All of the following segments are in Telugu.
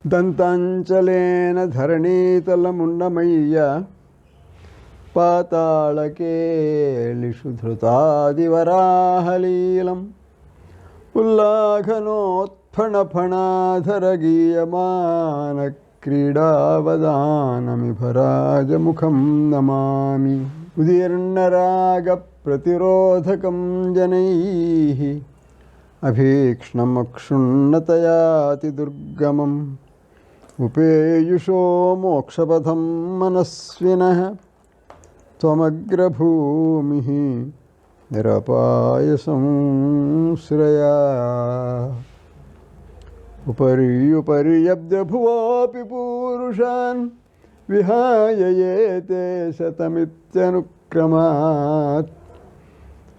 దంతాంచలేన ధరణీతలమున్నమయ్య పాతాళకేళిషు ధృతాదివరాహలీలం ఉల్లాఘనోత్ఫణఫణాధరగీయమాన క్రీడావదానమిభరాజముఖం నమామి. ఉదీర్ణరాగ ప్రతిరోధకం జనైః అభీక్ష్ణమక్షుణ్ణతయాతి దుర్గమం ఉపేయుషో మోక్షపథం మనస్వినః త్వమగ్రభూమిః నిరపాయసంశ్రయా. ఉపర్యుపర్యబ్దభువోऽపి పూరుషాన్ విహాయ యేతే శతమిత్యనుక్రమాత్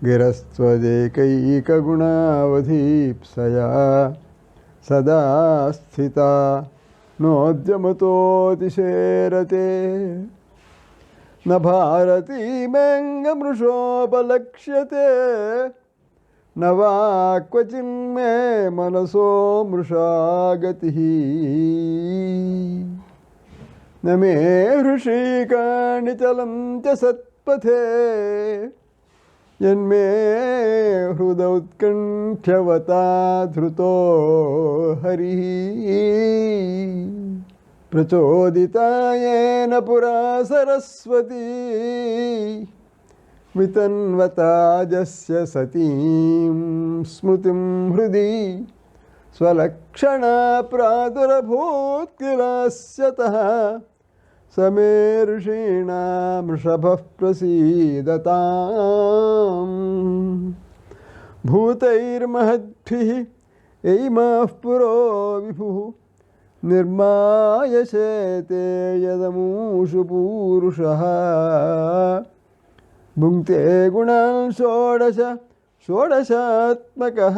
గిరస్త్వదేకైకగుణావధీప్సయా సదా స్థితా నోద్యమతోతిశేరతే. న భారతీమేంగమృషోపలక్ష్యతే న వా క్వచిన్మే మనసో మృషా గతిః. న మే హృషీకాణి చలంత్య సత్పథే యన్మే హృదౌత్కంఠ్యవతా ధృతో హరిః. ప్రచోదితాయేన పురా సరస్వతీ వితన్వతాజస్య సతీం స్మృతిం హృది స్వలక్షణా ప్రాదురభూత్ కిలాస్యతః సమే ఋషీణాం వృషభః ప్రసీదతాం. భూతైర్మహద్భిః ఎయిమాః పురో విభుః నిర్మాయశేతే యదమూషు పూరుషः. భుంక్తే గుణాన్ షోడశ షోడశాత్మకः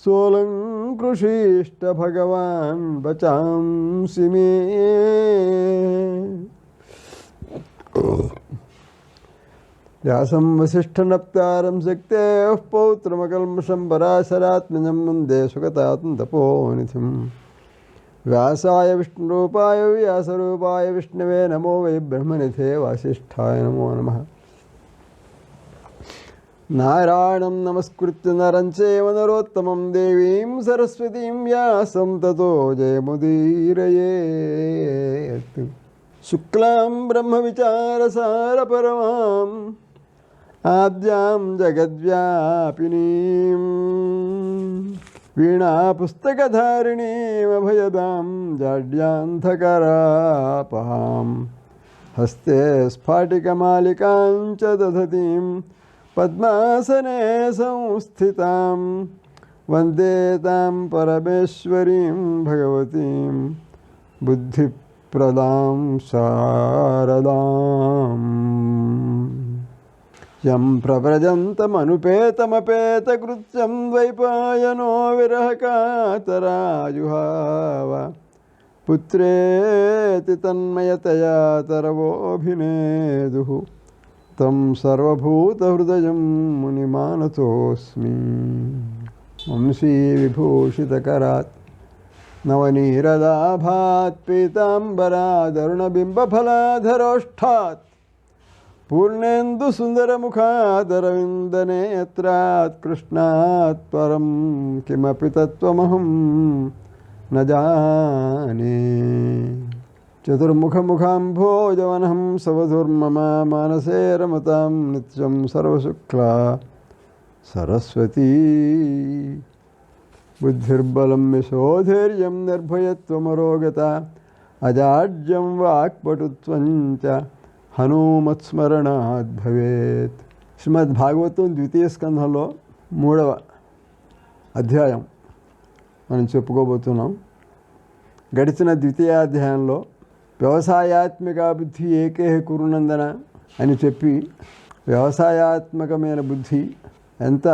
సోలంకృషీష్ట భగవాన్ వచాంసి మే. వ్యాసం వసిష్ఠనప్తారం శక్తేః పౌత్రమకల్మషం పరాశరాత్మజం వందే సుగతాం తపోనిధిం. వ్యాసాయ విష్ణురూపాయ వ్యాసరూపాయ విష్ణవే నమో వై బ్రహ్మనిధే వాసిష్ఠాయ నమో నమః. నారాయణం నమస్కృత్య నరం చైవ నరోత్తమం దేవీం సరస్వతీం వ్యాసం తతో జయముదీరయేత్. శుక్లాం బ్రహ్మ విచారసార పరమాం ఆద్యాం జగద్వ్యాపినీం వీణా పుస్తకధారిణీమభయదాం జాడ్యాంధకరాపహాం. హస్తే స్ఫాటికమాలికాం చ దధతీం పద్మాసనే సంస్థితాం వందే తాం పరమేశ్వరీం భగవతీం బుద్ధిప్రదాం శారదాం. యం ప్రవ్రజంతమనుపేతమపేతకృత్యం ద్వైపాయనో విరహకాతరాజుహావ పుత్రేతి తన్మయతయా తరవోభినేదుః. తం సర్వభూతహృదయం మునిమానతోస్మి. వంశీవిభూషితకరాత్ నవనీరదాభాత్ పీతాంబరాదరుణబింబఫలాధరోష్ఠాత్ పూర్ణేందు సుందరముఖాదరవిందనేత్రాత్ కృష్ణాత్ పరం కిమపి తత్వమహం న జానే. చతుర్ముఖముఖాంభోజవనహం సవధుర్మమ మానసే రమతాం నిత్యం సర్వశుక్లా సరస్వతీ. బుద్ధిర్బలం యశోధైర్యం నిర్భయత్వమరోగత అజాడ్యం వాక్పటుత్వం చ హనుమత్స్మరణాద్ భవేత్. శ్రీమద్ భాగవతం ద్వితీయ స్కంధంలో 3వ అధ్యాయం మనం చెప్పుకోబోతున్నాం. గడిచిన ద్వితీయాధ్యాయంలో వ్యవసాయాత్మిక బుద్ధి ఏకేహ కురునందన అని చెప్పి వ్యవసాయాత్మకమైన బుద్ధి ఎంత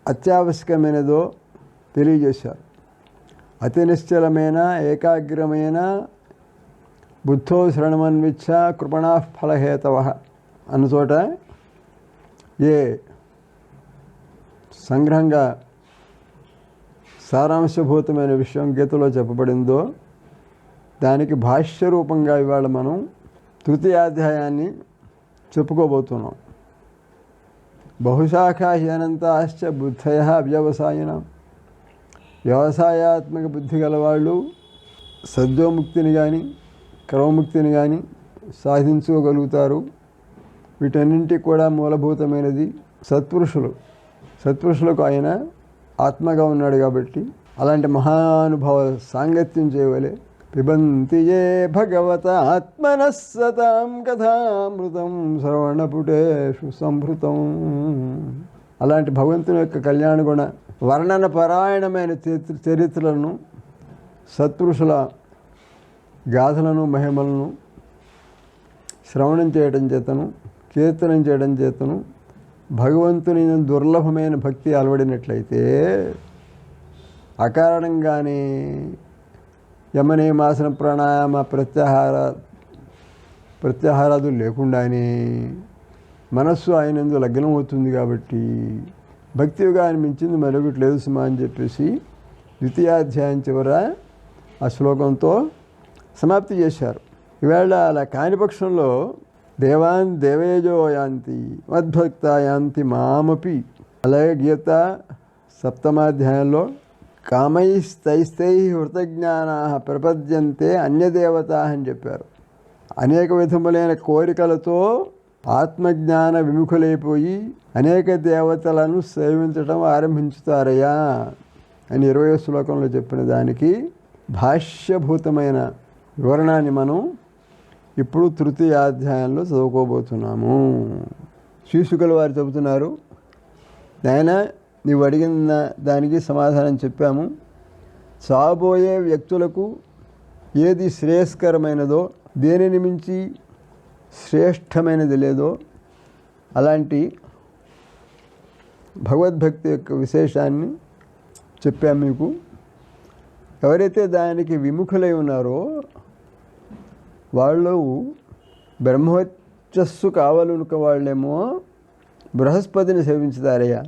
అత్యావశ్యకమైనదో తెలియజేశారు. అతి నిశ్చలమైన ఏకాగ్రమైన బుద్ధో శరణమన్విచ్చ కృపణా ఫలహేతవ అన్న చోట ఏ సంగ్రహంగా సారాంశభూతమైన విషయం గీతలో చెప్పబడిందో దానికి భాష్య రూపంగా ఇవాళ మనం తృతీయాధ్యాయాన్ని చెప్పుకోబోతున్నాం. బహుశాఖా హ్యనంతాశ్చ బుద్ధయ వ్యవసాయన. వ్యవసాయాత్మక బుద్ధి గలవాళ్ళు సద్యోముక్తిని కానీ క్రమముక్తిని కానీ సాధించుకోగలుగుతారు. వీటన్నింటికి కూడా మూలభూతమైనది సత్పురుషులు. సత్పురుషులకు ఆయన ఆత్మగా ఉన్నాడు కాబట్టి అలాంటి మహానుభావ సాంగత్యం చేయవలే. పిబంతి ఏ భగవత ఆత్మనః సతాం కథామృతం శ్రవణపుటేషు సంభృతం. అలాంటి భగవంతుని యొక్క కళ్యాణ గుణ వర్ణన పరాయణమైన చరిత్రలను సత్పురుషుల గాథలను మహిమలను శ్రవణం చేయడం చేతను కీర్తనం చేయడం చేతను భగవంతుని దుర్లభమైన భక్తి అలవడినట్లయితే అకారణంగానే యమనియమాసన ప్రాణాయామ ప్రత్యాహారాదులు లేకుండానే మనస్సు ఆయనందు లగ్నం అవుతుంది. కాబట్టి భక్తిగా మించింది మరొకటి లేదు సుమా అని చెప్పేసి ద్వితీయాధ్యాయం చివర ఆ శ్లోకంతో సమాప్తి చేశారు. ఈవేళ అలా కాని పక్షంలో దేవాన్ దేవేజో యాంతి మద్భక్త యాంతి మామపి. అలాగే గీత 7వ అధ్యాయంలో కామైస్తైస్తై హృతజ్ఞానా ప్రపద్యంతే అన్యదేవతా అని చెప్పారు. అనేక విధములైన కోరికలతో ఆత్మజ్ఞాన విముఖులైపోయి అనేక దేవతలను సేవించడం ఆరంభించుతారయ్యా అని 20వ శ్లోకంలో చెప్పిన దానికి భాష్యభూతమైన వివరణాన్ని మనం ఇప్పుడు తృతీయాధ్యాయంలో చదువుకోబోతున్నాము. శీర్షికల వారు చెబుతున్నారు, నాయన నీవు అడిగిన దానికి సమాధానం చెప్పాము. చావబోయే వ్యక్తులకు ఏది శ్రేయస్కరమైనదో దేనిని మించి శ్రేష్టమైనది లేదో అలాంటి భగవద్భక్తి యొక్క విశేషాన్ని చెప్పాము మీకు. ఎవరైతే దానికి విముఖులై ఉన్నారో వాళ్ళు బ్రహ్మవర్చస్సు కావాలనుక వాళ్ళేమో బృహస్పతిని సేవించుతారయ్యా.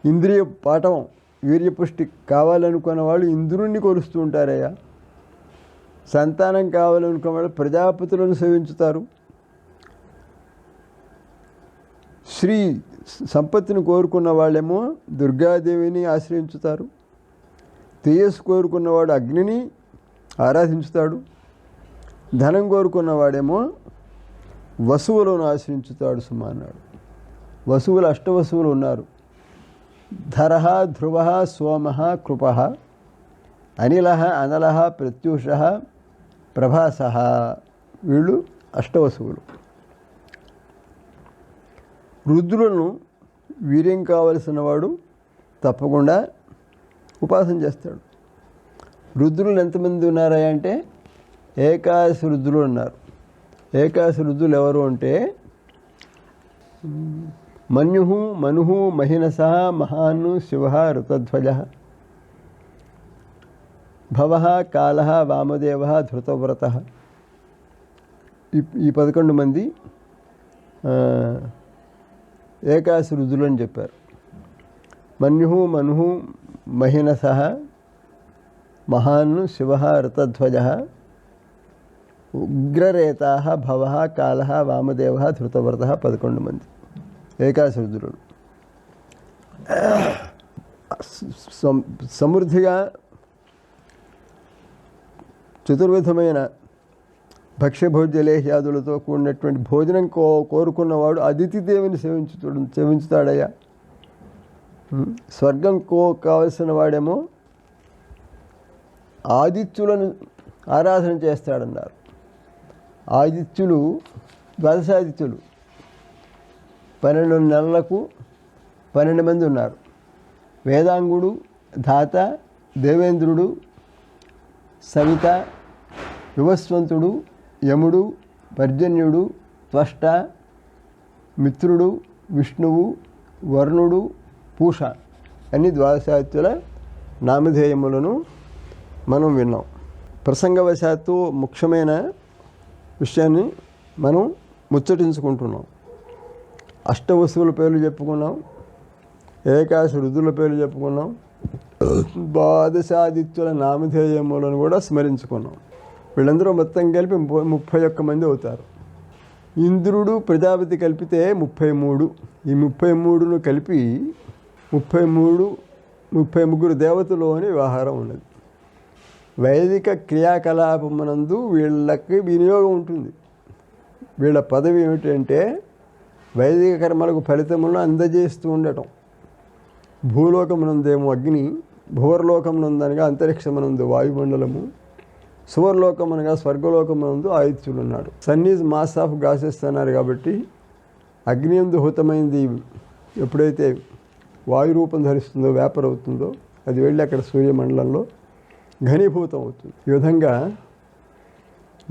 ఇంద్రియ పాఠం వీర్యపుష్టి కావాలనుకున్న వాళ్ళు ఇంద్రుణ్ణి కొలుస్తూ ఉంటారయ్యా. సంతానం కావాలనుకున్న వాళ్ళు ప్రజాపతులను సేవించుతారు. శ్రీ సంపత్తిని కోరుకున్న వాళ్ళేమో దుర్గాదేవిని ఆశ్రయించుతారు. తేజస్సు కోరుకున్నవాడు అగ్నిని ఆరాధించుతాడు. ధనం కోరుకున్నవాడేమో వసువులను ఆశ్రయించుతాడు సుమా అన్నాడు. వసువులు అష్టవసువులు ఉన్నారు. ధర, ధ్రువ, సోమ, కృప, అనిల, అనల, ప్రత్యూష, ప్రభాస. వీళ్ళు అష్టవసువులు. రుద్రులను వీర్యం కావలసిన వాడు తప్పకుండా ఉపాసన చేస్తాడు. రుద్రులు ఎంతమంది ఉన్నారా అంటే ఏకాదశ రుద్రులు ఉన్నారు. ఏకాదశ రుద్రులు ఎవరు అంటే మన్యు, మను, మహినస, మహాను, శివ, ఋతధ్వజ, భవ, కాల, వామదేవ, ధృతవ్రత. ఈ 11 మంది ఏకాదశ రుద్రులు అని చెప్పారు. మన్యు, మను, మహినస, మహాన్ శివ రథధ్వజ ఉగ్రరేతా భవ కాల వామదేవ ధృతవ్రత 11 మంది ఏకాదశి రుద్రులు. సమృద్ధిగా చతుర్విధమైన భక్ష్యభోజ్యలేహ్యాదులతో కూడినటువంటి భోజనం కోరుకున్నవాడు అదితి దేవుని సేవించుతాడయ్యా. స్వర్గం కావలసిన వాడేమో ఆదిత్యులను ఆరాధన చేస్తాడన్నారు. ఆదిత్యులు ద్వాదశాదిత్యులు 12 నెలలకు 12 మంది ఉన్నారు. వేదాంగుడు, ధాత, దేవేంద్రుడు, సవిత, వివస్వంతుడు, యముడు, పర్జన్యుడు, త్వష్ట, మిత్రుడు, విష్ణువు, వరుణుడు, పూష అన్ని ద్వాదశాదిత్యుల నామధేయములను మనం విన్నాం. ప్రసంగవశాత్తు ముఖ్యమైన విషయాన్ని మనం ముచ్చటించుకుంటున్నాం. అష్టవసువుల పేర్లు చెప్పుకున్నాం, ఏకాదశి రుద్రుల పేర్లు చెప్పుకున్నాం, ద్వాదశాదిత్యుల నామధేయములను కూడా స్మరించుకున్నాం. వీళ్ళందరూ మొత్తం కలిపి 31 మంది అవుతారు. ఇంద్రుడు ప్రజాపతి కలిపితే 33. ఈ 33ను కలిపి 33 దేవతలు అని వ్యవహారం ఉన్నది. వైదిక క్రియాకలాపమునందు వీళ్ళకి వినియోగం ఉంటుంది. వీళ్ళ పదవి ఏమిటంటే వైదిక కర్మలకు ఫలితములను అందజేస్తూ ఉండటం. భూలోకమునందేమో అగ్ని, భూవర్లోకమునందనగా అంతరిక్షమునందు వాయుమండలము, సువర్లోకమనగా స్వర్గలోకమునందు ఆదిత్యులు ఉన్నాడు. సన్ ఈజ్ మాస్ ఆఫ్ గాసెస్ అన్నారు కాబట్టి అగ్నియందు హుతమైంది ఎప్పుడైతే వాయు రూపం ధరిస్తుందో, వేపర్ అవుతుందో, అది వెళ్ళి అక్కడ సూర్యమండలంలో ఘనీభూతం అవుతుంది. ఈ విధంగా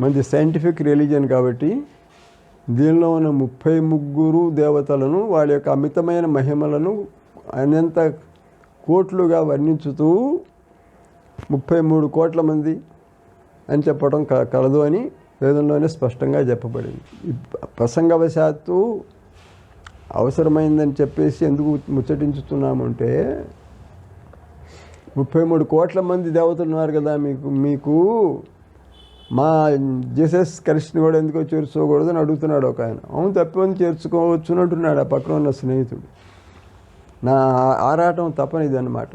మంది సైంటిఫిక్ రిలీజియన్ కాబట్టి దీనిలో ఉన్న 33 దేవతలను వాళ్ళ యొక్క అమితమైన మహిమలను అనంత కోట్లుగా వర్ణించుతూ 33 కోట్ల మంది అని చెప్పడం కలదు అని వేదంలోనే స్పష్టంగా చెప్పబడింది. ఈ ప్రసంగవశాత్తు అవసరమైందని చెప్పేసి ఎందుకు ముచ్చటించుతున్నామంటే 33 కోట్ల మంది దేవతలు ఉన్నారు కదా మీకు మా జీసస్ క్రైస్ట్ని కూడా ఎందుకో చేర్చుకోకూడదు అని అడుగుతున్నాడు ఒక ఆయన. అవును, తప్పని చేర్చుకోవచ్చు అని అంటున్నాడు ఆ పక్కన ఉన్న స్నేహితుడు. నా ఆరాటం తప్పనిది అన్నమాట.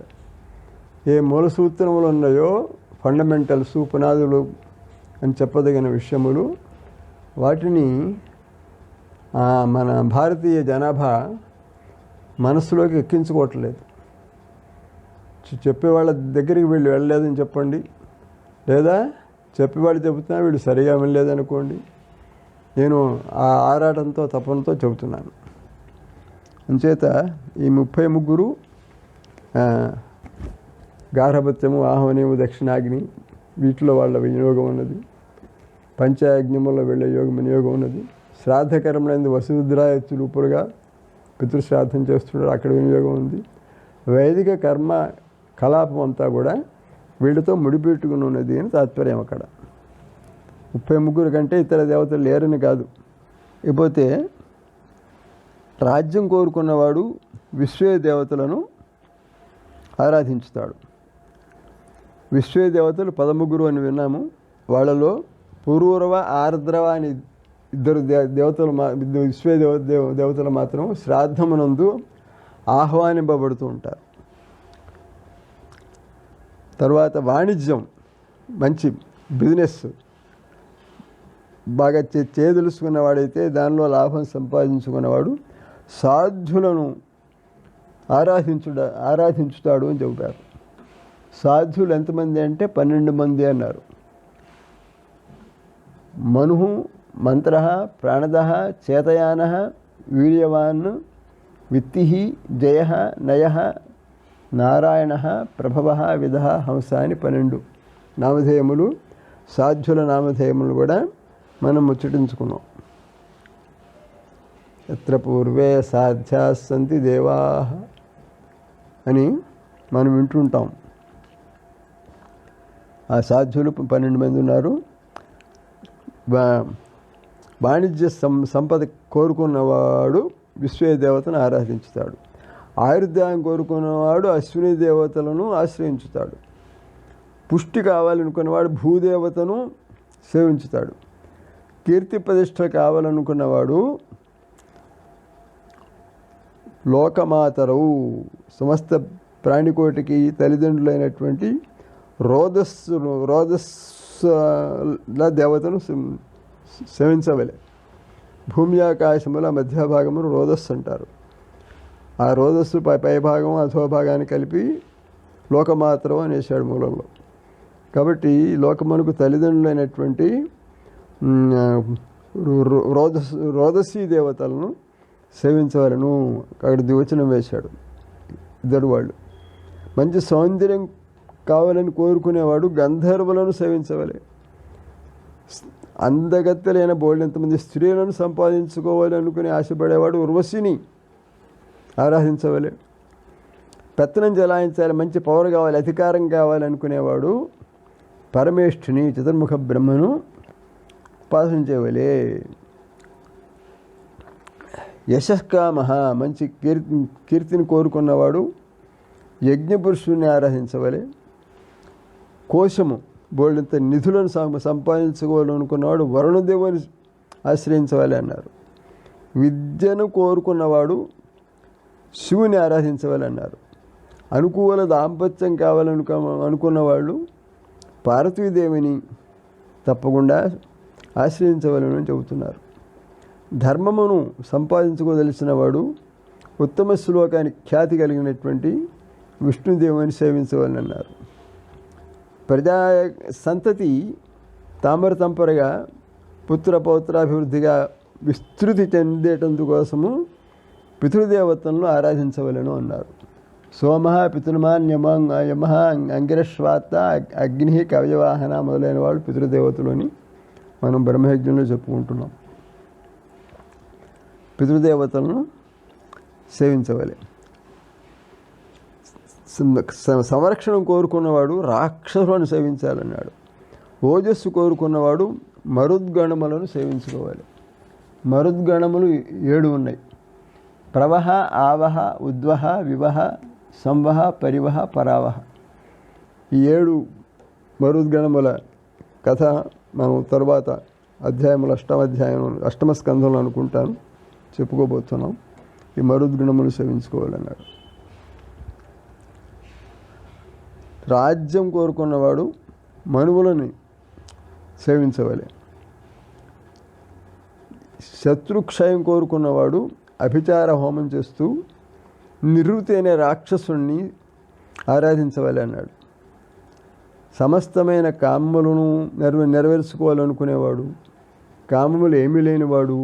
ఏ మూల సూత్రములు ఉన్నాయో, ఫండమెంటల్స్, పునాదులు అని చెప్పదగిన విషయములు, వాటిని మన భారతీయ జనాభా మనసులోకి ఎక్కించుకోవట్లేదు. చెప్పేవాళ్ళ దగ్గరికి వీళ్ళు వెళ్ళలేదని చెప్పండి, లేదా చెప్పేవాళ్ళు చెబుతున్నా వీళ్ళు సరిగా వెళ్ళలేదనుకోండి. నేను ఆ ఆరాటంతో తపనతో చెబుతున్నాను. అంచేత ఈ 33 గార్హపత్యము, ఆహ్వనీయము, దక్షిణాగ్ని వీటిలో వాళ్ళ వినియోగం ఉన్నది. పంచాయజ్ఞముల వెళ్ళే వినియోగం ఉన్నది. శ్రాద్ధకర్మలందు వసురుద్రాయత్తులు ఉప్పుడుగా పితృశ్రాద్ధం చేస్తున్నాడు, అక్కడ వినియోగం ఉంది. వైదిక కర్మ కలాపం అంతా కూడా వీళ్ళతో ముడిపెట్టుకుని ఉన్నది అని తాత్పర్యం. అక్కడ 33 కంటే ఇతర దేవతలు లేరని కాదు. ఇకపోతే రాజ్యం కోరుకున్నవాడు విశ్వే దేవతలను ఆరాధించుతాడు. విశ్వే దేవతలు 13 అని విన్నాము. వాళ్ళలో పూర్వరవ, ఆర్ద్రవ అని 2 దేవతలు విశ్వే దేవతలు మాత్రం శ్రాద్ధమునందు ఆహ్వానింపబడుతూ ఉంటారు. తర్వాత వాణిజ్యం, మంచి బిజినెస్ బాగా చేయదలుచుకున్నవాడైతే దానిలో లాభం సంపాదించుకున్నవాడు సాధ్యులను ఆరాధించుతాడు అని చెబుతారు. సాధ్యులు ఎంతమంది అంటే 12 మంది అన్నారు. మను, మంత్ర, ప్రాణద, చేతయాన, వీర్యవాన్, విత్తి, జయ, నయ, నారాయణ, ప్రభవ, విధ, హంస అని 12 నామధేయములు, సాధ్యుల నామధేయములు కూడా మనం ముచ్చటించుకున్నాం. ఎత్ర పూర్వే సాధ్యా సంతి దేవా అని మనం వింటుంటాం. ఆ సాధ్యులు 12 మంది ఉన్నారు. వాణిజ్య సంపద కోరుకున్నవాడు విశ్వే దేవతను ఆరాధించుతాడు. ఆయుర్దాయం కోరుకున్నవాడు అశ్విని దేవతలను ఆశ్రయించుతాడు. పుష్టి కావాలనుకున్నవాడు భూదేవతను సేవించుతాడు. కీర్తి ప్రతిష్ట కావాలనుకున్నవాడు లోకమాతరవు సమస్త ప్రాణికోటికి తల్లిదండ్రులైనటువంటి రోదస్సుల దేవతను సేవించవలే. భూమి ఆకాశముల మధ్య భాగమును రోదస్సు అంటారు. ఆ రోదస్సు పైభాగం అధోభాగాన్ని కలిపి లోకమాతరం అనేసాడు మూలంలో. కాబట్టి లోకమునకు తల్లిదండ్రులైనటువంటి రోదసీ దేవతలను సేవించవలను. అక్కడ దివచనం వేశాడు ఇద్దరు వాళ్ళు. మంచి సౌందర్యం కావాలని కోరుకునేవాడు గంధర్వులను సేవించవలే. అందగత్తెలైన బోళ్ళెంతమంది స్త్రీలను సంపాదించుకోవాలి అనుకుని ఆశపడేవాడు ఉర్వశిని ఆరాధించవలే. పెత్తనం జలాయించాలి, మంచి పవర్ కావాలి, అధికారం కావాలనుకునేవాడు పరమేష్ఠుని చతుర్ముఖ బ్రహ్మను ఉపాసించవలే. యశస్కామ మంచి కీర్తిని కోరుకున్నవాడు యజ్ఞపురుషుని ఆరాధించవలే. కోశము బోళ్ళంత నిధులను సంపాదించుకోవాలనుకున్నవాడు వరుణదేవుని ఆశ్రయించవాలి అన్నారు. విద్యను కోరుకున్నవాడు శివుని ఆరాధించవాలి అన్నారు. అనుకూల దాంపత్యం అనుకున్నవాళ్ళు పార్వతీదేవిని తప్పకుండా ఆశ్రయించవలని చెబుతున్నారు. ధర్మమును సంపాదించుకోదలిచిన వాడు ఉత్తమ శ్లోకానికి ఖ్యాతి కలిగినటువంటి విష్ణుదేవుని సేవించవాలని అన్నారు. ప్రజా సంతతి తామర తంపరగా పుత్ర పౌత్రాభివృద్ధిగా విస్తృతి చెందేటందుకోసము పితృదేవతలను ఆరాధించవలను అన్నారు. సోమ పితృమాన్ యమ అంగిరశ్వాత అగ్ని కవయవాహన మొదలైన వాళ్ళు పితృదేవతలని మనం బ్రహ్మయజ్ఞంలో చెప్పుకుంటున్నాం. పితృదేవతలను సేవించవాలి. సంరక్షణ కోరుకున్నవాడు రాక్షసులను సేవించాలన్నాడు. ఓజస్సు కోరుకున్నవాడు మరుద్గణములను సేవించుకోవాలి. మరుద్గణములు 7 ఉన్నాయి. ప్రవహ, ఆవహ, ఉద్వహ, వివహ, సంవహ, పరివహ, పరావహ. ఈ 7 మరుద్గణముల కథ మనం తర్వాత అధ్యాయములు అష్టమ స్కంధంలో అనుకుంటాను చెప్పుకోబోతున్నాం. ఈ మరుద్గణములు సేవించుకోవాలన్నాడు. రాజ్యం కోరుకున్నవాడు మనువులని సేవించవాలి. శత్రుక్షయం కోరుకున్నవాడు అభిచార హోమం చేస్తూ నిరుతి అనే రాక్షసుణ్ణి ఆరాధించవాలి అన్నాడు. సమస్తమైన కామములను నెరవేర్చుకోవాలనుకునేవాడు, కామములు ఏమీ లేనివాడు,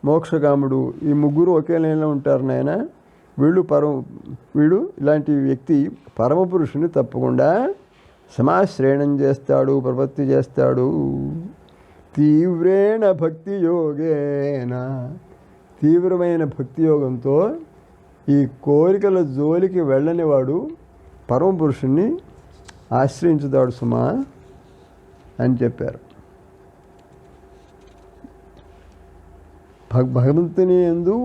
మోక్షకాముడు, ఈ ముగ్గురు ఒకే లైన్లో ఉంటారు నాయన. వీడు ఇలాంటి వ్యక్తి పరమపురుషుని తప్పకుండా సమాశ్రయణం చేస్తాడు, ప్రపత్తి చేస్తాడు. తీవ్రేణ భక్తి యోగేన, తీవ్రమైన భక్తి యోగంతో ఈ కోరికల జోలికి వెళ్ళనివాడు పరమపురుషుణ్ణి ఆశ్రయించుతాడు సుమా అని చెప్పారు. భగవంతుని యందు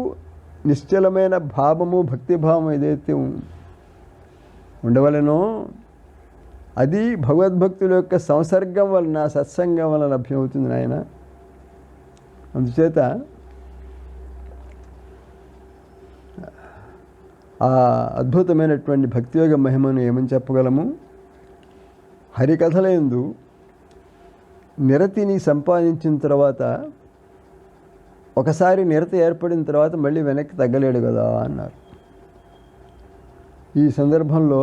నిశ్చలమైన భావము, భక్తిభావం ఏదైతే ఉండవలెనో అది భగవద్భక్తుల యొక్క సంసర్గం వలన, సత్సంగం వలన లభ్యమవుతుంది నాయన. అందుచేత ఆ అద్భుతమైనటువంటి భక్తియోగ మహిమను ఏమని చెప్పగలము? హరికథలందు నిరతిని సంపాదించిన తర్వాత, ఒకసారి నిరతి ఏర్పడిన తర్వాత మళ్ళీ వెనక్కి తగ్గలేడు కదా అన్నారు. ఈ సందర్భంలో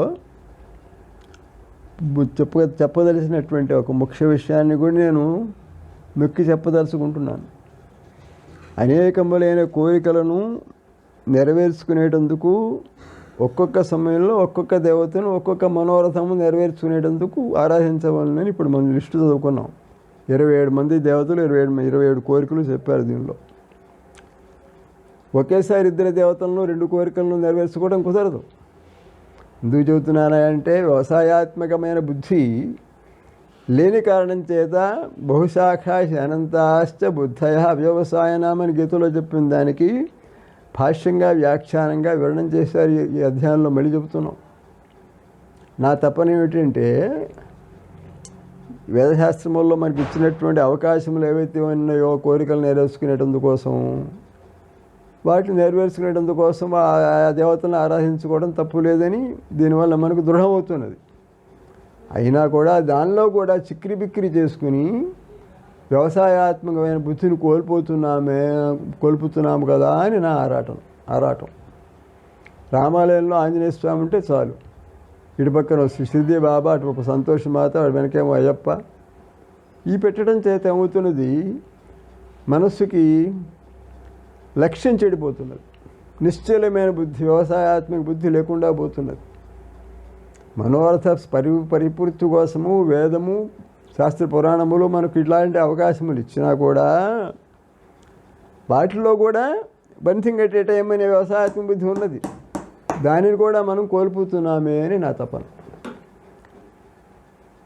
చెప్పదలసినటువంటి ఒక ముఖ్య విషయాన్ని కూడా నేను నొక్కి చెప్పదలుచుకుంటున్నాను. అనేకములైన కోరికలను నెరవేర్చుకునేటందుకు ఒక్కొక్క సమయంలో ఒక్కొక్క దేవతను, ఒక్కొక్క మనోరథము నెరవేర్చుకునేటందుకు ఆరాధించవాలని ఇప్పుడు మనం లిస్టు చదువుకున్నాం. 27 మంది దేవతలు, 27 కోరికలు చెప్పారు. దీనిలో ఒకేసారి 2 దేవతలను 2 కోరికలను నెరవేర్చుకోవడం కుదరదు. ఎందుకు చెబుతున్నానంటే వ్యవసాయాత్మకమైన బుద్ధి లేని కారణం చేత బహుశాఖాశ అనంతాశ్చ బుద్ధయ వ్యవసాయనామని గీతలో చెప్పిన దానికి భాష్యంగా, వ్యాఖ్యానంగా వివరణం చేశారు. ఈ అధ్యాయంలో మళ్ళీ చెబుతున్నాం. నా తపన ఏమిటంటే వేదశాస్త్రముల్లో మనకి ఇచ్చినటువంటి అవకాశములు ఏవైతే ఉన్నాయో కోరికలు నెరవేర్చుకునేటందుకోసం వాటిని నెరవేర్చుకునేటందుకోసం ఆ దేవతలను ఆరాధించుకోవడం తప్పు లేదని దీనివల్ల మనకు దృఢమవుతున్నది. అయినా కూడా దానిలో కూడా చిక్కిరి బిక్కిరి చేసుకుని వ్యవసాయాత్మకమైన బుద్ధిని కోల్పుతున్నాము కదా అని నా ఆరాటం. రామాలయంలో ఆంజనేయ స్వామి ఉంటే చాలు, ఇటు పక్కన సిద్ధి బాబా, అటు సంతోష మాత, అటు వెనకేమో అయ్యప్ప. ఈ పెట్టడం చేత ఏమవుతున్నది, మనస్సుకి లక్ష్యం చెడిపోతున్నది. నిశ్చలమైన బుద్ధి, వ్యవసాయాత్మక బుద్ధి లేకుండా పోతున్నది. మనోరథ పరిపూర్తి కోసము వేదము, శాస్త్ర పురాణములు మనకు ఇట్లాంటి అవకాశములు ఇచ్చినా కూడా వాటిలో కూడా బంతింగ్ ఎట్ ఏ టైం అనే వ్యవసాయాత్మక బుద్ధి ఉన్నది. దానిని కూడా మనం కోల్పోతున్నామే అని నా తపన.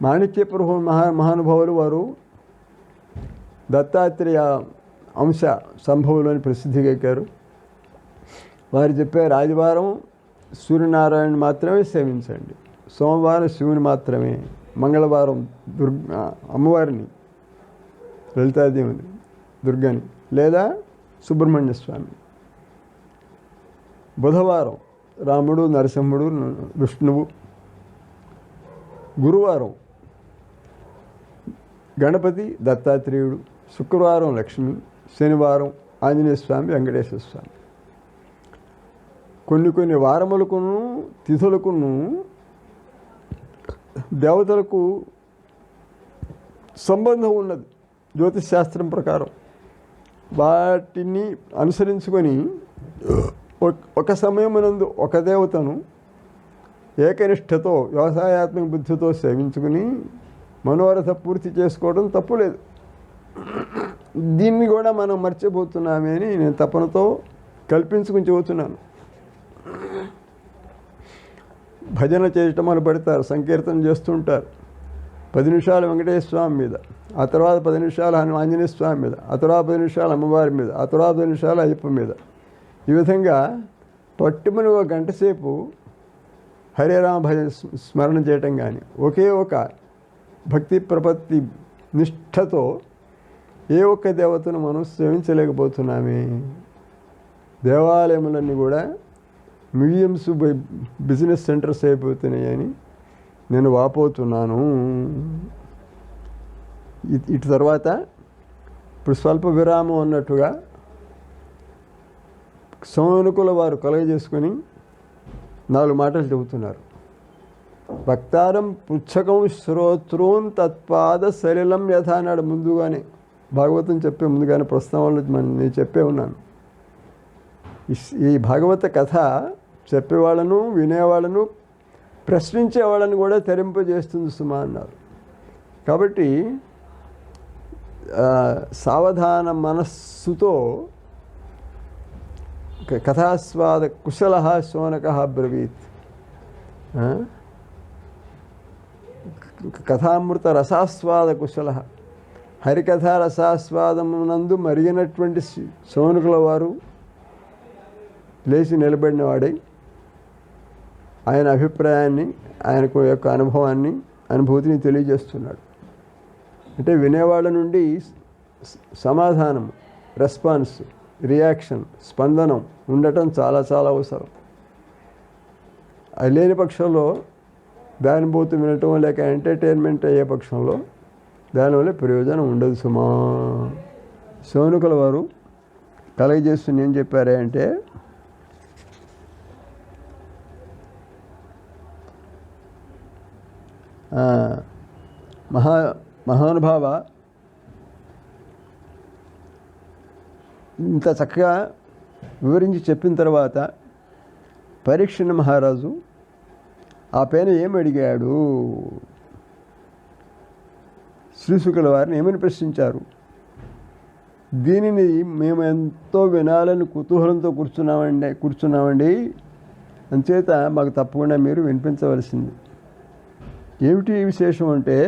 మాణిక్యప్రభు మహానుభావులు వారు దత్తాత్రేయ అంశ సంభవంలోని ప్రసిద్ధికెక్కారు. వారు చెప్పారు, ఆదివారం సూర్యనారాయణ మాత్రమే సేవించండి, సోమవారం శివుని మాత్రమే, మంగళవారం అమ్మవారిని, లలితాదేవిని, దుర్గని లేదా సుబ్రహ్మణ్య స్వామి, బుధవారం రాముడు, నరసింహుడు, విష్ణువు, గురువారం గణపతి, దత్తాత్రేయుడు, శుక్రవారం లక్ష్మి, శనివారం ఆంజనేయ స్వామి, వెంకటేశ్వర స్వామి. కొన్ని వారములకును తిథులకును దేవతలకు సంబంధం ఉన్నది జ్యోతిష్ శాస్త్రం ప్రకారం. వాటిని అనుసరించుకొని ఒక సమయమునందు ఒక దేవతను ఏకనిష్టతో వ్యవసాయాత్మక బుద్ధితో సేవించుకుని మనోరథ పూర్తి చేసుకోవడం తప్పులేదు. దీన్ని కూడా మనం మర్చిపోతున్నామే అని నేను తపనతో కల్పించుకుని చెబుతున్నాను. భజన చేయటం మొదలు పెడతారు, సంకీర్తన చేస్తుంటారు. 10 నిమిషాలు వెంకటేశ్వర స్వామి మీద, ఆ తర్వాత 10 నిమిషాలు ఆంజనేయ స్వామి మీద, ఆ తర్వాత 10 నిమిషాలు అమ్మవారి మీద, ఆ తర్వాత 10 నిమిషాలు అయ్యప్ప మీద. ఈ విధంగా పట్టుమని ఒక గంట సేపు హరే రామ భజన స్మరణ చేయటం కానీ, ఒకే ఒక భక్తి ప్రపత్తి నిష్ఠతో ఏ ఒక్క దేవతను మనం సేవించలేకపోతున్నామే. దేవాలయములన్నీ కూడా మ్యూజియంస్, బిజినెస్ సెంటర్స్ అయిపోతున్నాయని నేను వాపోతున్నాను. ఇటు తర్వాత ఇప్పుడు స్వల్ప విరామం అన్నట్టుగా సౌనుకుల వారు కలుగజేసుకొని 4 మాటలు చెబుతున్నారు. వక్తారం పుచ్చకం శ్రోత్రోన్ తత్పాద సలిలం యథ అన్నాడు ముందుగానే, భాగవతం చెప్పే ముందుగానే ప్రస్తావనలు నేను చెప్పే ఉన్నాను. ఈ భాగవత కథ చెప్పేవాళ్ళను, వినేవాళ్ళను, ప్రశ్నించేవాళ్ళని కూడా తెరింపజేస్తుంది సుమా అన్నారు. కాబట్టి సావధాన మనస్సుతో కథాస్వాద కుశల శోనక బ్రవీత్, కథామృత రసాస్వాద కుశల, హరికథా రసాస్వాదమునందు మరిగినటువంటి శోనకుల వారు లేచి నిలబడిన వాడై ఆయన అభిప్రాయాన్ని, ఆయనకు యొక్క అనుభూతిని తెలియజేస్తున్నాడు. అంటే వినేవాళ్ళ నుండి సమాధానం, రెస్పాన్స్, రియాక్షన్, స్పందనం ఉండటం చాలా చాలా అవసరం. అది లేని పక్షంలో దానిభూతి వినటం లేక ఎంటర్టైన్మెంట్ అయ్యే పక్షంలో దానివల్ల ప్రయోజనం ఉండదు సుమా. శౌనకుల వారు కలగజేస్తున్న ఏం చెప్పారే అంటే, మహానుభావ, ఇంత చక్కగా వివరించి చెప్పిన తర్వాత పరీక్షణ మహారాజు ఆ పైన ఏమి అడిగాడు, శ్రీశుకుల వారిని ఏమని ప్రశ్నించారు. దీనిని మేము ఎంతో వినాలని కుతూహలంతో కూర్చున్నామండి, అంచేత మాకు తప్పకుండా మీరు వినిపించవలసింది. ఏమిటి విశేషం అంటే,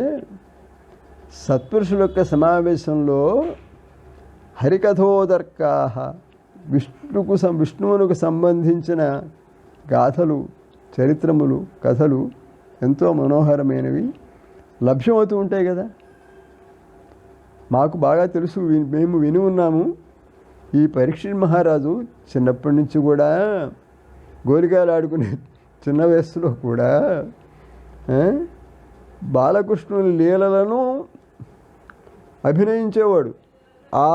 సత్పురుషుల యొక్క సమావేశంలో హరికథోదర్కాహ, విష్ణువునకు సంబంధించిన గాథలు, చరిత్రములు, కథలు ఎంతో మనోహరమైనవి లభ్యమవుతూ ఉంటాయి కదా. మాకు బాగా తెలుసు, మేము విని ఉన్నాము. ఈ పరీక్షిత్ మహారాజు చిన్నప్పటి నుంచి కూడా గోలికాయలు ఆడుకునే చిన్న వయస్సులో కూడా బాలకృష్ణుని లీలలను అభినయించేవాడు. ఆ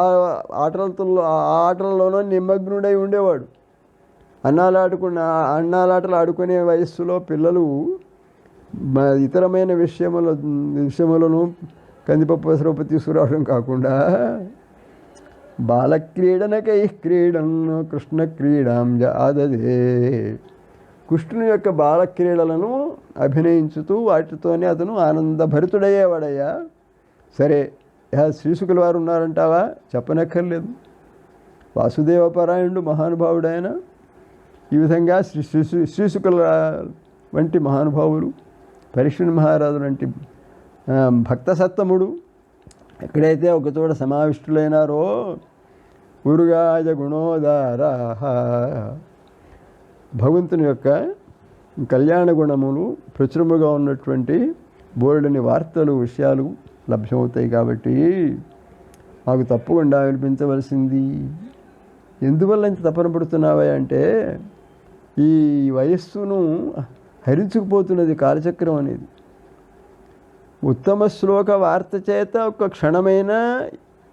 ఆటలలోనూ నిమగ్నుడై ఉండేవాడు. అన్నాలాటలు ఆడుకునే వయస్సులో పిల్లలు ఇతరమైన విషయములను కందిపప్పు పెసరపప్పు తీసుకురావడం కాకుండా బాలక్రీడనకై క్రీడను కృష్ణ క్రీడాం ఆదదే, కృష్ణుని యొక్క బాలక్రీడలను అభినయించుతూ వాటితోనే అతను ఆనందభరితుడయ్యేవాడయ్యా. సరే, శ్రీశుకుల వారు ఉన్నారంటావా? చెప్పనక్కర్లేదు. వాసుదేవపరాయణుడు మహానుభావుడైన ఈ విధంగా శ్రీశుకుల వంటి మహానుభావులు, పరీక్షిత్ మహారాజు వంటి భక్త సత్తముడు ఎక్కడైతే ఒకచోట సమావిష్టులైనారో ఉరుగాజ గుణోదారా, భగవంతుని యొక్క కళ్యాణ గుణములు ప్రచురముగా ఉన్నటువంటి బోర్డుని వార్తలు విషయాలు లభ్యమవుతాయి. కాబట్టి మాకు తప్పకుండా వినిపించవలసింది. ఎందువల్ల ఇంత తపన పడుతున్నావా అంటే, ఈ వయస్సును హరించుకుపోతున్నది కాలచక్రం అనేది. ఉత్తమ శ్లోక వార్త చేత ఒక క్షణమైన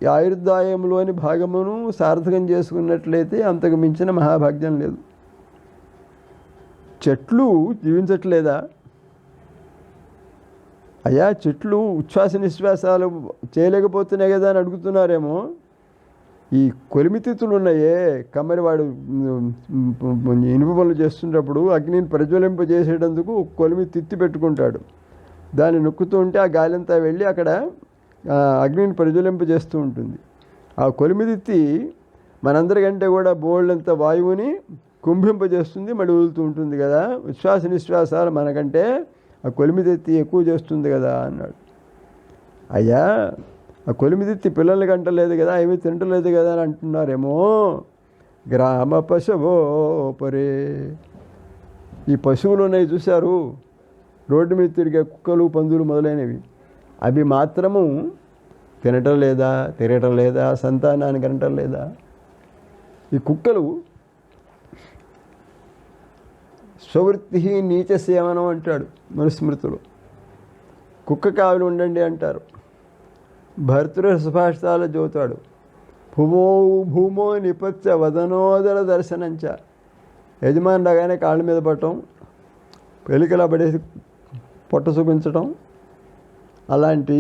ఆయుర్దాయంలోని భాగమును సార్థకం చేసుకున్నట్లయితే అంతకు మించిన మహాభాగ్యం లేదు. చెట్లు జీవించట్లేదా అయ్యా? చెట్లు ఉచ్ఛ్వాస నిశ్వాసాలు చేయలేకపోతున్నాయి కదా అని అడుగుతున్నారేమో. ఈ కొలిమితిత్తులు ఉన్నాయే, కమ్మరివాడు ఇనుప పనులు చేస్తున్నప్పుడు అగ్నిని ప్రజ్వలింపజేసేటందుకు కొలిమి తిత్తి పెట్టుకుంటాడు. దాన్ని నొక్కుతూ ఉంటే ఆ గాలింతా వెళ్ళి అక్కడ అగ్నిని ప్రజ్వలింపజేస్తూ ఉంటుంది. ఆ కొలిమితిత్తి మనందరికంటే కూడా బోల్డంత వాయువుని కుంభింపజేస్తుంది, మళ్ళీ వదులుతూ ఉంటుంది కదా. ఉచ్ఛ్వాస నిశ్వాసాలు మనకంటే ఆ కొలిమితిత్తి ఎక్కువ చేస్తుంది కదా అన్నాడు. అయ్యా, ఆ కొలిమితిత్తి పిల్లల్ని కంటలేదు కదా, ఏమీ తింటలేదు కదా అని అంటున్నారేమో. గ్రామ పశువో పరే, ఈ పశువులు ఉన్నాయి చూశారు, రోడ్డు మీద తిరిగే కుక్కలు పందులు మొదలైనవి, అవి మాత్రము తినటం లేదా, తిరగటం లేదా, సంతానానికి అనటం లేదా. ఈ కుక్కలు స్వవృత్తి నీచ సేవనం అంటాడు మనుస్మృతులు. కుక్క కావులు ఉండండి అంటారు. భర్తృ సుభాషితాలు చదువుతాడు. భూమో నిపత్య వదనోదర దర్శనంచ, యజమాని రాగానే కాళ్ళ మీద పడటం, పెలికలా పడేసి పొట్ట చూపించటం, అలాంటి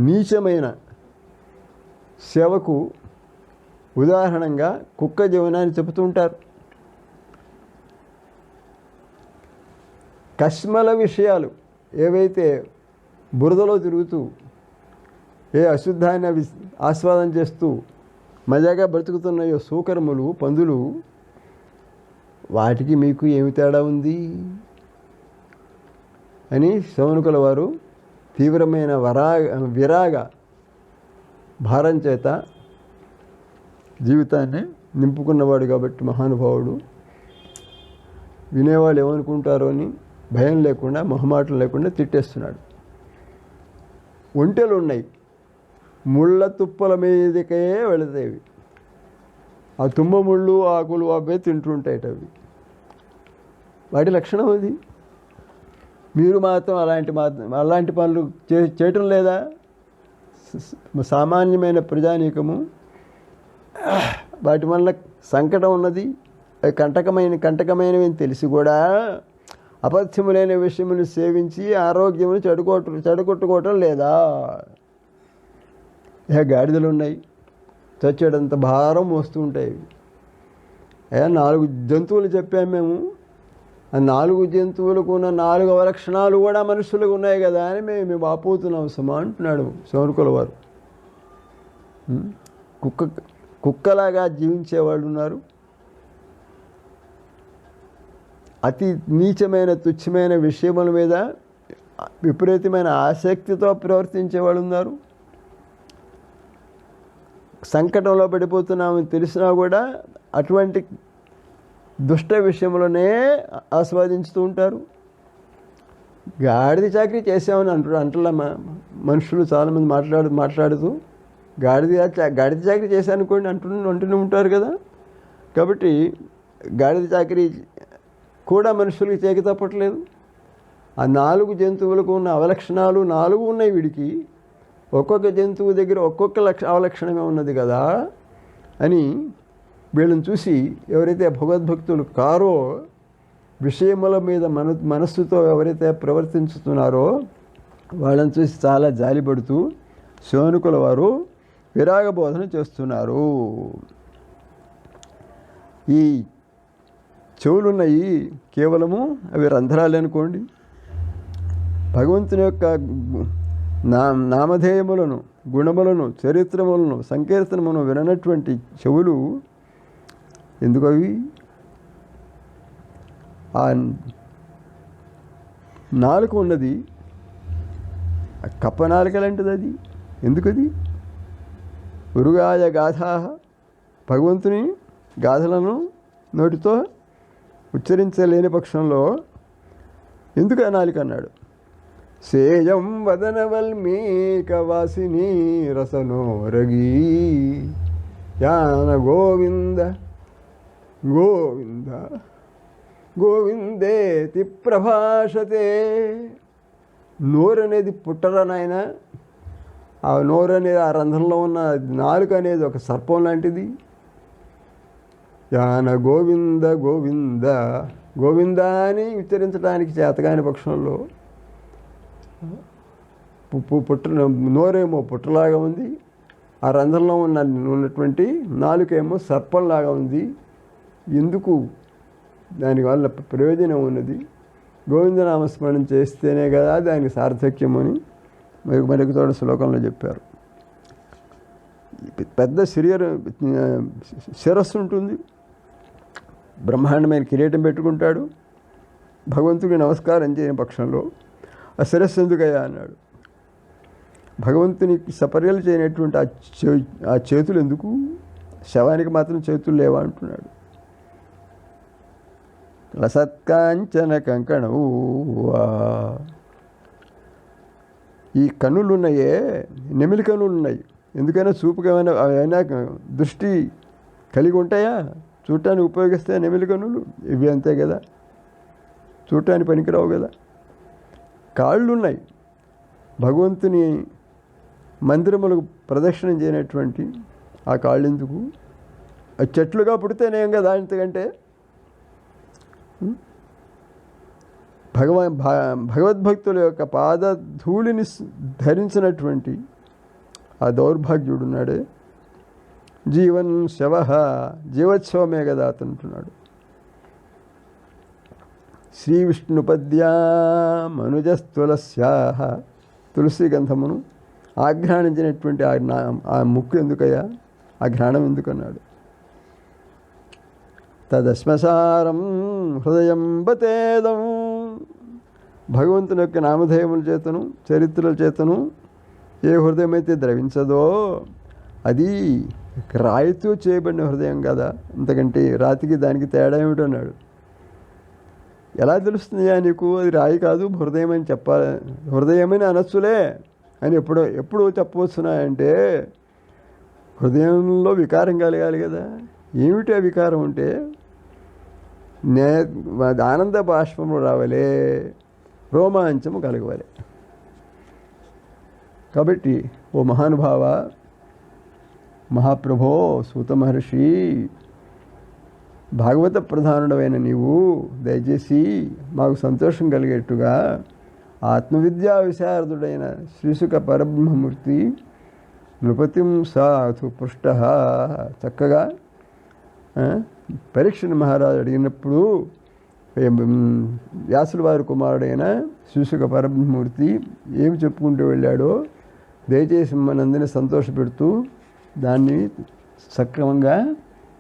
నీచమైన సేవకు ఉదాహరణంగా కుక్క జీవనాన్ని చెబుతుంటారు. కష్మల విషయాలు ఏవైతే బురదలో తిరుగుతూ ఏ అశుద్ధాన్ని ఆస్వాదన చేస్తూ మజాగా బ్రతుకుతున్నాయో సూకరములు, పందులు, వాటికి మీకు ఏమి తేడా ఉంది అని శౌనకుల వారు తీవ్రమైన విరాగ భారం చేత జీవితాన్ని నింపుకున్నవాడు కాబట్టి మహానుభావుడు. వినేవాళ్ళు ఏమనుకుంటారో అని భయం లేకుండా, మొహమాటం లేకుండా తిట్టేస్తున్నాడు. ఒంటెలు ఉన్నాయి, ముళ్ళ తుప్పల మీదకే వెళతాయి. ఆ తుమ్మ ముళ్ళు, ఆకులు అవే తింటుంటాయి. అవి వాటి లక్షణం అది. మీరు మాత్రం అలాంటి పనులు చేయటం లేదా? సామాన్యమైన ప్రజానీకము వాటి వల్ల సంకటం ఉన్నది, కంటకమైనవి తెలిసి కూడా అపథ్యములైన విషయములు సేవించి ఆరోగ్యమును చెడగొట్టుకోవటం లేదా? గాడిదలు ఉన్నాయి, చచ్చేటంత భారం మోస్తూ ఉంటాయి. 4 జంతువులు చెప్పాము మేము. ఆ 4 జంతువులకు ఉన్న 4 అవలక్షణాలు కూడా మనుషులకు ఉన్నాయి కదా అని మేము వాపోతున్నాం సుమా అంటున్నాడు శౌనకుల వారు. కుక్కలాగా జీవించేవాళ్ళు ఉన్నారు, అతి నీచమైన తుచ్చమైన విషయముల మీద విపరీతమైన ఆసక్తితో ప్రవర్తించేవాళ్ళు ఉన్నారు. సంకటంలో పడిపోతున్నామని తెలిసినా కూడా అటువంటి దుష్ట విషయములనే ఆస్వాదించుతూ ఉంటారు. గాడిద చాకరీ చేసామని అంటలమ్మా మనుషులు చాలామంది మాట్లాడుతూ గాడిద చాకరీ చేశానుకోండి అంటూనే ఉంటారు కదా. కాబట్టి గాడిద చాకరీ కూడా మనుషులకి చేకి తప్పట్లేదు. ఆ 4 జంతువులకు ఉన్న అవలక్షణాలు 4 ఉన్నాయి వీడికి. ఒక్కొక్క జంతువు దగ్గర ఒక్కొక్క అవలక్షణమే ఉన్నది కదా అని వీళ్ళని చూసి ఎవరైతే భగవద్భక్తులు కారో, విషయముల మీద మనస్సుతో ఎవరైతే ప్రవర్తించుతున్నారో వాళ్ళని చూసి చాలా జాలిపడుతూ శౌనకుల వారు విరాగ బోధన చేస్తున్నారు. ఈ చెవులున్నాయి కేవలము అవి రంధ్రాలు అనుకోండి. భగవంతుని యొక్క నామధేయములను, గుణములను, చరిత్రములను, సంకీర్తనమును విననటువంటి చెవులు ఎందుకు అవి? ఆ నాలుక ఉన్నది కప్ప నాలుక లాంటిది. అది ఎందుకది? ఉరుగాయ గాథా, భగవంతుని గాథలను నోటితో ఉచ్చరించలేని పక్షంలో ఎందుకు ఆ నాలుక అన్నాడు? సేయం వదన వల్మీక వాసిని రసనోరగీ యాన గోవింద గోవింద గోవిందేతి ప్రభాషతే. నోరు అనేది పుట్టరా నాయన? ఆ నోరు అనేది, ఆ రంధ్రంలో ఉన్న నాలుక అనేది ఒక సర్పం లాంటిది. యాన గోవింద గోవింద గోవింద అని ఉచ్చరించడానికి చేతగాని పక్షంలో నోరేమో పుట్టలాగా ఉంది, ఆ రంధ్రంలో ఉన్నటువంటి నాలుకేమో సర్పంలాగా ఉంది. ఎందుకు? దానివల్ల ప్రయోజనం ఉన్నది. గోవిందనామస్మరణ చేస్తేనే కదా దానికి సార్థక్యం అని మరొక చోట శ్లోకంలో చెప్పారు. పెద్ద శిరస్సు ఉంటుంది, బ్రహ్మాండమైన కిరీటం పెట్టుకుంటాడు. భగవంతుడికి నమస్కారం చేయని పక్షంలో ఆ శిరస్సు ఎందుకయ్యా అన్నాడు. భగవంతునికి సపర్యలు చేయనటువంటి ఆ చేతులు ఎందుకు? శవానికి మాత్రం చేతులు లేవా అంటున్నాడు. లసత్కాంచన కంకణవు. ఈ కన్నులు ఉన్నాయే, నెమిలి కన్నులు ఉన్నాయి. ఎందుకైనా చూపుగా అయినా దృష్టి కలిగి ఉంటాయా? చూడటానికి ఉపయోగిస్తే నెమిలి కన్నులు ఇవి అంతే కదా, చూడటానికి పనికిరావు కదా. కాళ్ళు ఉన్నాయి, భగవంతుని మందిరములకు ప్రదక్షిణం చేయనటువంటి ఆ కాళ్ళు ఎందుకు? ఆ చెట్లుగా పుడితేనేం కదా అంతకంటే. భగవద్భక్తుల యొక్క పాదధూళిని ధరించినటువంటి ఆ దౌర్భాగ్యుడున్నాడే, జీవన్ శవ, జీవోత్సవమే కదా అతనుంటున్నాడు. శ్రీ విష్ణుపద్యా మనుజస్తులస్యాహ, తులసి గంధమును ఆఘ్రాణించినటువంటి ఆ ముక్కు ఎందుకయ్యా, ఆ ఘ్రాణం ఎందుకన్నాడు. తదశ్మసారం హృదయం బతేదం, భగవంతుని యొక్క నామధేయముల చేతను చరిత్రల చేతను ఏ హృదయం అయితే ద్రవించదో అది రాయితో చేయబడిన హృదయం కదా, అంతకంటే రాతికి దానికి తేడా ఏమిటన్నాడు. ఎలా తెలుస్తుందా నీకు అది రాయి కాదు హృదయం అని చెప్పాలి, హృదయమని అనొచ్చులే అని ఎప్పుడు చెప్పవచ్చున్నాయంటే హృదయంలో వికారం కలగాలి కదా. ఏమిటి ఆ వికారం అంటే ఆనంద బాష్పము రావాలి, రోమాంచము కలగవాలి. కాబట్టి ఓ మహానుభావ, మహాప్రభో, సూత మహర్షి, భాగవత ప్రధానుడమైన నీవు దయచేసి మాకు సంతోషం కలిగేట్టుగా ఆత్మవిద్యా విశారదుడైన శ్రీసుక పరబ్రహ్మమూర్తి నృపతిం సాధు పృష్ట చక్కగా పరీక్షను మహారాజు అడిగినప్పుడు వ్యాసుల వారి కుమారుడైన శ్రీసుక పరబ్రహ్మమూర్తి ఏమి చెప్పుకుంటూ వెళ్ళాడో దయచేసి మనందరినీ సంతోషపెడుతూ దాన్ని సక్రమంగా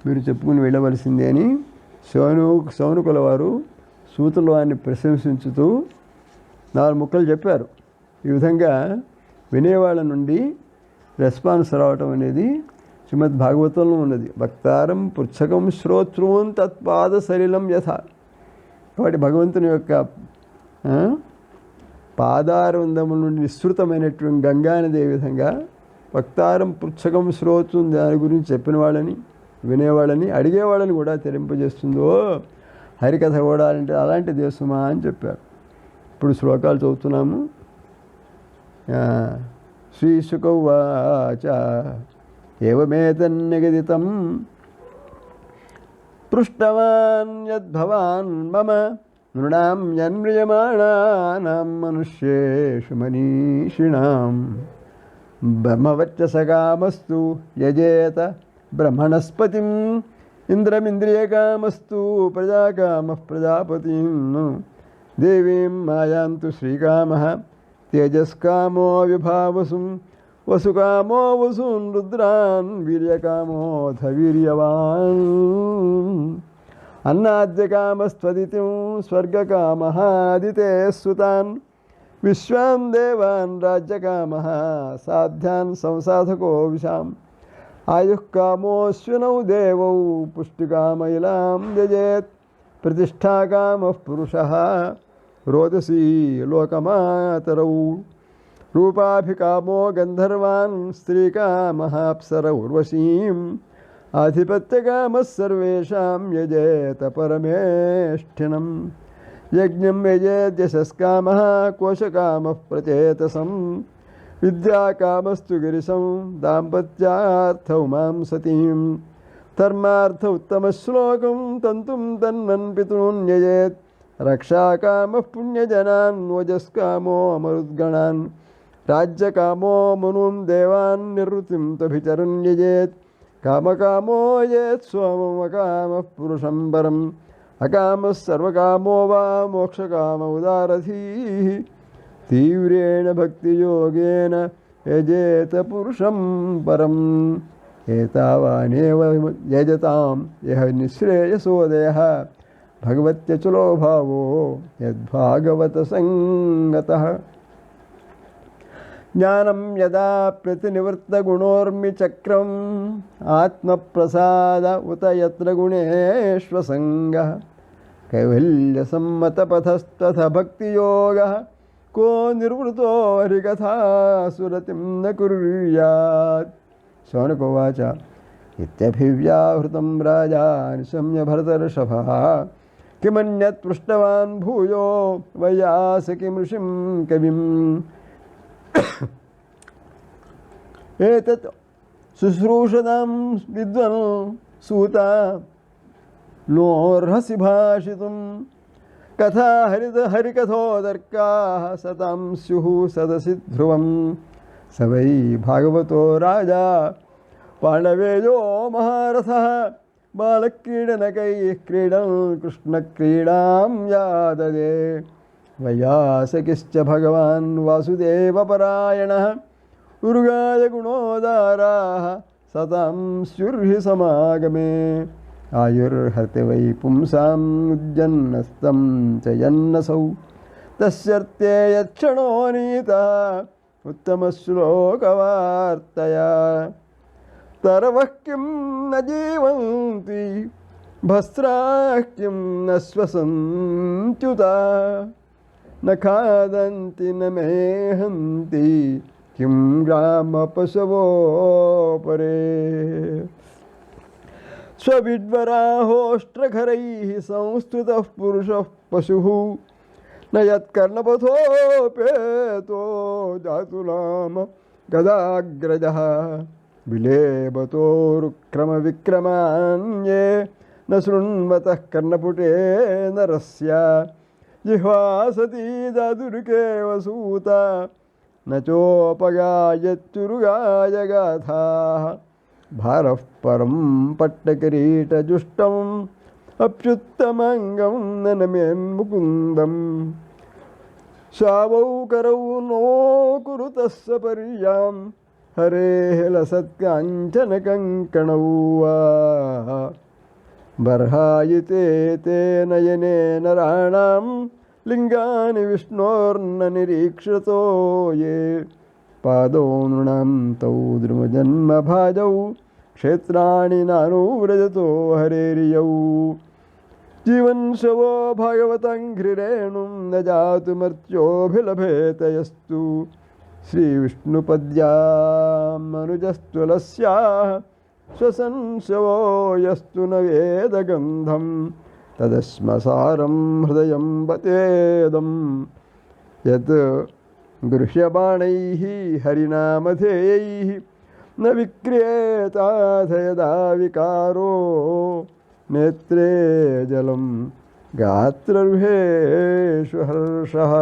మీరు చెప్పుకుని వెళ్ళవలసిందే అని శౌనకుల వారు సూతుల వారిని ప్రశంసించుతూ 4 ముక్కలు చెప్పారు. ఈ విధంగా వినేవాళ్ళ నుండి రెస్పాన్స్ రావటం అనేది శ్రీమద్ భాగవతంలో ఉన్నది. భక్తారం పుచ్చకం శ్రోత్రువం తత్పాద సలిలం యథ. కాబట్టి భగవంతుని యొక్క పాదారవిందము నుండి విస్తృతమైనటువంటి గంగానది ఏ విధంగా వక్తారం పుచ్చకం శ్రోతం దాని గురించి చెప్పిన వాళ్ళని వినేవాళ్ళని అడిగేవాళ్ళని కూడా తెరింపజేస్తుందో హరికథ కూడా అంటే అలాంటి దేశమా అని చెప్పారు. ఇప్పుడు శ్లోకాలు చదువుతున్నాము. శ్రీశుకౌవాచ ఏవమేతన్నిగదితం పృష్టవాన్ యద్భవాన్ మమ నృణాం యన్మ్రియమాణానాం మనుష్యేషు మనీషిణాం బ్రహ్మవచ్చసకామస్తు యజేత బ్రహ్మణస్పతిం ఇంద్రమింద్రియకామస్తు ప్రజాకామః ప్రజాపతిం దేవీం మాయాంతు శ్రీకామః తేజస్కామో విభావసుం వసుకామో వసూన్ రుద్రాన్ వీర్యకామోऽథ వీర్యవాన్ అన్నాద్యకామస్త్వదితిం స్వర్గకామః అదితేః సుతాన్ విశ్వాన్ దేవాన్ రాజ్యకామః సాధ్యాన్ సంసాధకో విశాం ఆయుః కామోऽశ్వినౌ దేవౌ పుష్టికామయిలాం యజేత్ ప్రతిష్టాకామః పురుషः రోదసీ లోకమాతరౌ రూపాభికామో గంధర్వాన్ స్త్రీకామః అప్సర ఉర్వశీం ఆధిపత్యకామः సర్వేషాం యజేత పరమేష్ఠినం యజ్ఞం యజేద్యశస్కామः కోశకామः ప్రచేతసం విద్యాకామస్తు గిరిశం దాంపత్యార్థౌ మాం సతీం ధర్మార్థ ఉత్తమశ్లోకం తంతుం తన్మన్ పితॄన్ యజేత్ రక్షాకామః పుణ్యజనాన్ ఓజస్కామో అమరుద్గణాన్ రాజ్యకామో మనున్ దేవాన్ నిర్వృతిం తభిచరన్ యజేత్ కామకామో యజేత్ సోమం అకామః పురుషం పరం అకామः సర్వకామో వా మోక్షకామ ఉదారధీః తీవ్రేణ భక్తియోగేన యజేత పురుషం పరం ఏతావానేవ యజతాం యః నిశ్రేయసోదయః భగవత్యచులో భావో యద్భాగవత సంగతః జ్ఞానం యదా ప్రతినివృత్తగుణోర్మి చక్రం ఆత్మప్రసాద ఉత యత్ర గుణేష్వసంగః కైవల్యసమ్మతపథస్తథ భక్తియోగః కో నిర్వృతో హరికథాసురతిం న కుర్యాత్. శౌనకోవాచ ఇత్యభివ్యాహృతం రాజా నిశమ్య భరతర్షభః కిమన్యత్ పృష్టవాన్ భూయో వైయాసకి ఋషిం కవిం ఏతత్ శుశ్రూషతాం విద్వన్ సూత నోర్హసి భాషితుం కథా హరికథోదర్కాః సతాం స్యుః సదసి ధ్రువం స వై భాగవతో రాజా పాండవేయో మహారథః బాలక్రీడనకైః క్రీడన్ కృష్ణక్రీడాం యాదదే వైయాసకిశ్చ భగవాన్ వాసుదేవపరాయణः ఉరుగాయ గుణోదారాः సతాం స్యుర్హి సమాగమే ఆయుర్హతి వై పుంసాం ఉజ్జన్నస్తం చ యన్నసౌ తస్యర్తే యక్షణో నీతః ఉత్తమశ్లోకవార్తయా తరవః కిం న జీవంతి భస్రాః కిం న శ్వసంత్యుత న ఖాదంతి న మేహంతి కిం గ్రామ పశవో పరే స్వవిడ్వరాహోష్ట్రఖరైః సంస్థుతః పురుషः పశుః న యత్కర్ణపథోపేతో జాతునామ గదాగ్రజः విలేబతోరుక్రమవిక్రమాన్యే న శృణ్వతః కర్ణపుటే నరస్య జిహ్వా సతీ దాదురికేవ సూత న చోపగాయత్యురుగాయగాథాః భారః పరం పట్టకిరీటజుష్టం అప్యుత్తమంగం ననమేన్ముకుందం శావౌ కరౌ నో కురుతస్స పర్యాం హరేః లసత్కాంచన కంకణౌ బర్హాయితే తే నయనే నరాణాం లింగాని విష్ణోర్న నిరీక్షతో యే పాదౌ నృణాం తౌ ద్రుమజన్మభాజౌ క్షేత్రాణి నానూ వ్రజతో హరేరియౌ जीवन्शवो भागवतङ्घ्रिरेणुं न जातु मर्त्योऽभिलभेत यस्तु श्रीविष्णुपद्यामनुजस्तुलस्याः श्वसंशवो यस्तु न वेदगन्धं तदस्मसारं हृदयं बतेदं यत् गृह्यबाणैः हरिनामधेयैः न विक्रियेताथ यदा विकारो नेत्रे जलं गात्रर्हेषु हर्षः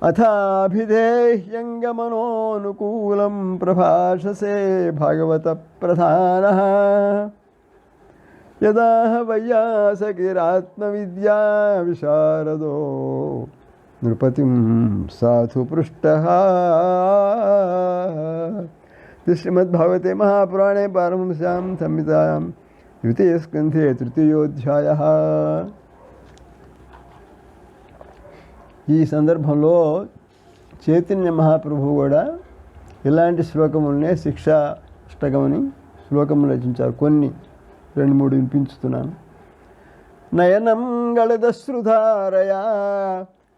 अथाभिधेह्यङ्गमनोनुकूलं प्रभाषसे भागवतप्रधानः यदा वैयासकिरात्मविद्या विशारदो नृपतिं साधु पृष्टः। श्रीमद्भागवते महापुराणे पारमहंस्यां संहितायां द्वितीयस्कन्धे तृतीयोऽध्यायः। ఈ సందర్భంలో చైతన్య మహాప్రభువు కూడా ఇలాంటి శ్లోకములనే శిక్షా అష్టకమని శ్లోకములు రచించారు. కొన్ని 2-3 వినిపించుతున్నాను. నయనం గళదశ్రుధారయా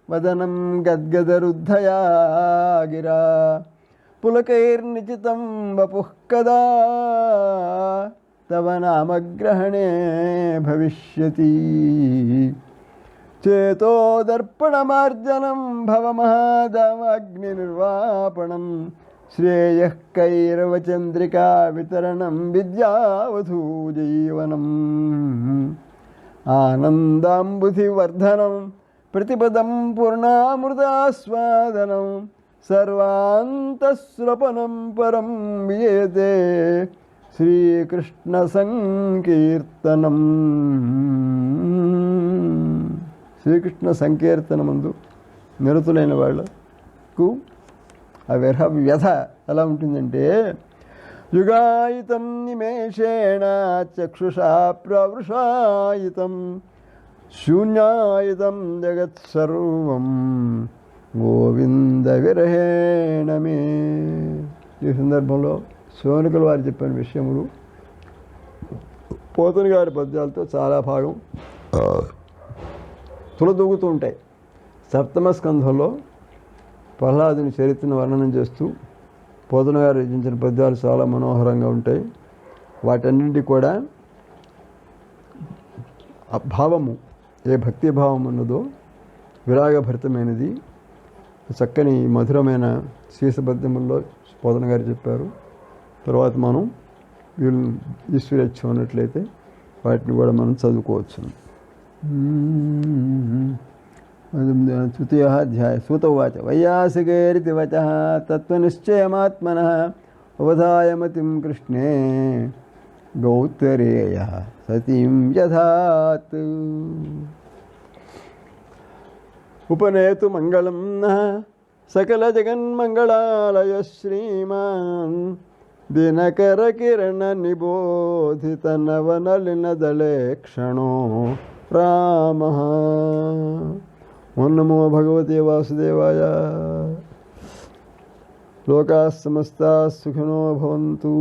వదనం గద్గదరుద్ధయా గిరా పులకైర్నిచితం వపుః కదా తవ నామగ్రహణే భవిష్యతి చేతో దర్పణమార్జనం భవమహాదమగ్నిర్వాపణం శ్రేయః కైరవచంద్రికా వితరణం విద్యావధూజీవనం ఆనందాంబుధివర్ధనం ప్రతిపదం పూర్ణామృతాస్వాదనం సర్వాంతఃస్వపనం పరం వియేతే శ్రీకృష్ణ సంకీర్తనం. శ్రీకృష్ణ సంకీర్తనమందు నిరతులైన వాళ్లకు ఆ విరహ వ్యధ ఎలా ఉంటుందంటే, యుగాయితం నిమేషేణ చక్షుషా ప్రవృషాయితం శూన్యాయితం జగత్సర్వం గోవింద విరహేణ మే. ఈ సందర్భంలో సోనకుల వారు చెప్పిన విషయములు పోతన గారి పద్యాలతో చాలా భాగం తులదూగుతూ ఉంటాయి. సప్తమ స్కంధంలో ప్రహ్లాదుని చరిత్రను వర్ణనం చేస్తూ పోతన గారు రచించిన పద్యాలు చాలా మనోహరంగా ఉంటాయి. వాటన్నింటి కూడా భావము, ఏ భక్తి భావం ఉన్నదో విరాగభరితమైనది. చక్కని మధురమైన శీసపద్యముల్లో పోతన గారు చెప్పారు. తర్వాత మనం ఈశ్వరేచ్ఛ ఉన్నట్లయితే వాటిని కూడా మనం చదువుకోవచ్చు. తృతీయः అధ్యాయः. సూత ఉవాచ వైయాసికైరితి వచః తత్వనిశ్చయమాత్మనः అవధాయ మతిం కృష్ణే గౌత్తరేయः సతీం యథాత్. ఉపనేతు మంగళం నః సకల జగన్మంగళాలయ శ్రీమాన్ దినకర కిరణ నిబోధిత నవనలిన దళే క్షణో రామః. ఓం నమో భగవతే వాసుదేవాయ. లోకాః సమస్తాః సుఖినో భవంతు.